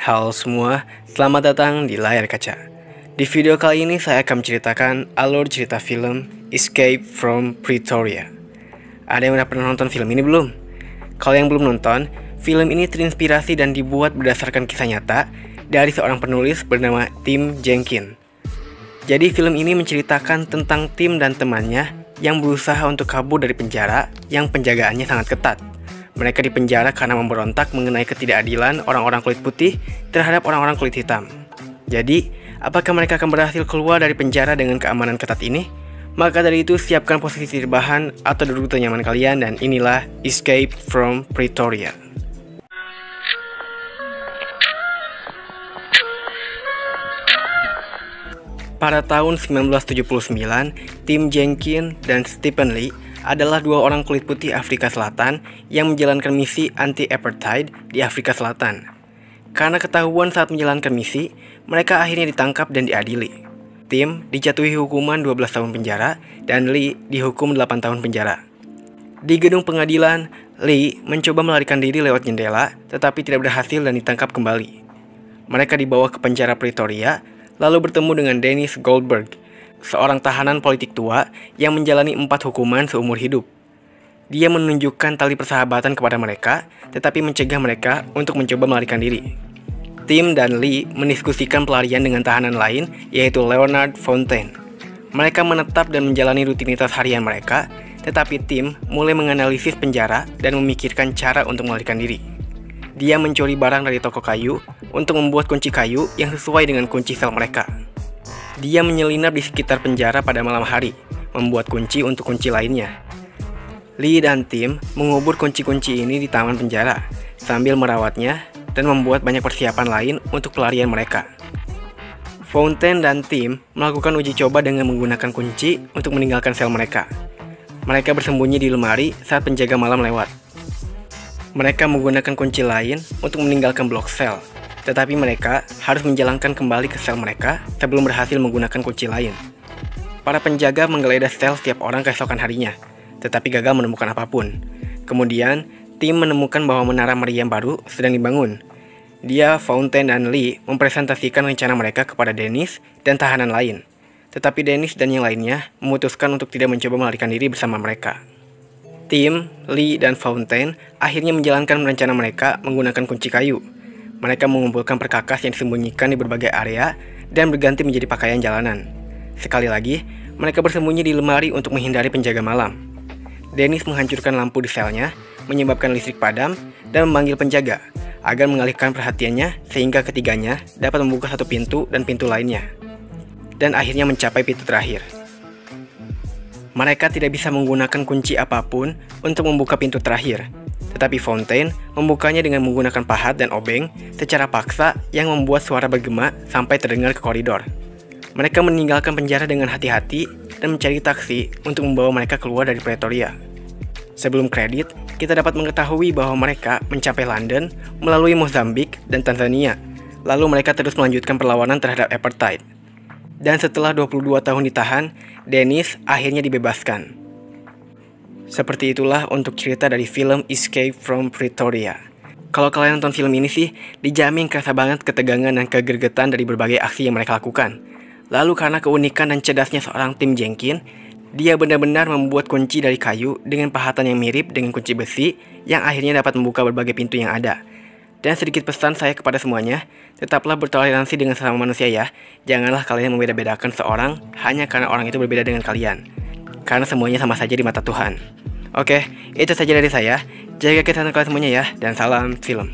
Halo semua, selamat datang di Layar Kaca. Di video kali ini saya akan menceritakan alur cerita film Escape from Pretoria. Ada yang udah pernah nonton film ini belum? Kalau yang belum nonton, film ini terinspirasi dan dibuat berdasarkan kisah nyata dari seorang penulis bernama Tim Jenkins. Jadi film ini menceritakan tentang Tim dan temannya yang berusaha untuk kabur dari penjara yang penjagaannya sangat ketat. Mereka dipenjara karena memberontak mengenai ketidakadilan orang-orang kulit putih terhadap orang-orang kulit hitam. Jadi, apakah mereka akan berhasil keluar dari penjara dengan keamanan ketat ini? Maka dari itu, siapkan posisi rebahan atau duduk ternyaman kalian dan inilah Escape from Pretoria. Pada tahun 1979, Tim Jenkins dan Stephen Lee adalah dua orang kulit putih Afrika Selatan yang menjalankan misi anti-apartheid di Afrika Selatan. Karena ketahuan saat menjalankan misi, mereka akhirnya ditangkap dan diadili. Tim dijatuhi hukuman 12 tahun penjara dan Lee dihukum 8 tahun penjara. Di gedung pengadilan, Lee mencoba melarikan diri lewat jendela tetapi tidak berhasil dan ditangkap kembali. Mereka dibawa ke penjara Pretoria lalu bertemu dengan Dennis Goldberg, seorang tahanan politik tua yang menjalani 4 hukuman seumur hidup. Dia menunjukkan tali persahabatan kepada mereka, tetapi mencegah mereka untuk mencoba melarikan diri. Tim dan Lee mendiskusikan pelarian dengan tahanan lain, yaitu Leonard Fountain. Mereka menetap dan menjalani rutinitas harian mereka, tetapi Tim mulai menganalisis penjara dan memikirkan cara untuk melarikan diri. Dia mencuri barang dari toko kayu untuk membuat kunci kayu yang sesuai dengan kunci sel mereka. Dia menyelinap di sekitar penjara pada malam hari, membuat kunci untuk kunci lainnya. Lee dan Tim mengubur kunci-kunci ini di taman penjara, sambil merawatnya dan membuat banyak persiapan lain untuk pelarian mereka. Fountain dan Tim melakukan uji coba dengan menggunakan kunci untuk meninggalkan sel mereka. Mereka bersembunyi di lemari saat penjaga malam lewat. Mereka menggunakan kunci lain untuk meninggalkan blok sel, tetapi mereka harus menjalankan kembali ke sel mereka sebelum berhasil menggunakan kunci lain. Para penjaga menggeledah sel setiap orang keesokan harinya, tetapi gagal menemukan apapun. Kemudian, Tim menemukan bahwa menara meriam baru sedang dibangun. Dia, Fountain, dan Lee mempresentasikan rencana mereka kepada Dennis dan tahanan lain. Tetapi Dennis dan yang lainnya memutuskan untuk tidak mencoba melarikan diri bersama mereka. Tim, Lee, dan Fountain akhirnya menjalankan rencana mereka menggunakan kunci kayu. Mereka mengumpulkan perkakas yang disembunyikan di berbagai area dan berganti menjadi pakaian jalanan. Sekali lagi, mereka bersembunyi di lemari untuk menghindari penjaga malam. Dennis menghancurkan lampu di selnya, menyebabkan listrik padam, dan memanggil penjaga agar mengalihkan perhatiannya sehingga ketiganya dapat membuka satu pintu dan pintu lainnya. Dan akhirnya mencapai pintu terakhir. Mereka tidak bisa menggunakan kunci apapun untuk membuka pintu terakhir. Tetapi Fountain membukanya dengan menggunakan pahat dan obeng secara paksa yang membuat suara bergema sampai terdengar ke koridor. Mereka meninggalkan penjara dengan hati-hati dan mencari taksi untuk membawa mereka keluar dari Pretoria. Sebelum kredit, kita dapat mengetahui bahwa mereka mencapai London melalui Mozambik dan Tanzania. Lalu mereka terus melanjutkan perlawanan terhadap apartheid. Dan setelah 22 tahun ditahan, Dennis akhirnya dibebaskan. Seperti itulah untuk cerita dari film Escape from Pretoria. Kalau kalian nonton film ini sih, dijamin kerasa banget ketegangan dan kegergetan dari berbagai aksi yang mereka lakukan. Lalu karena keunikan dan cerdasnya seorang Tim Jenkins, dia benar-benar membuat kunci dari kayu dengan pahatan yang mirip dengan kunci besi yang akhirnya dapat membuka berbagai pintu yang ada. Dan sedikit pesan saya kepada semuanya, tetaplah bertoleransi dengan sesama manusia ya. Janganlah kalian membeda-bedakan seorang hanya karena orang itu berbeda dengan kalian. Karena semuanya sama saja di mata Tuhan. Oke, itu saja dari saya. Jaga kesehatan kalian semuanya ya, dan salam film.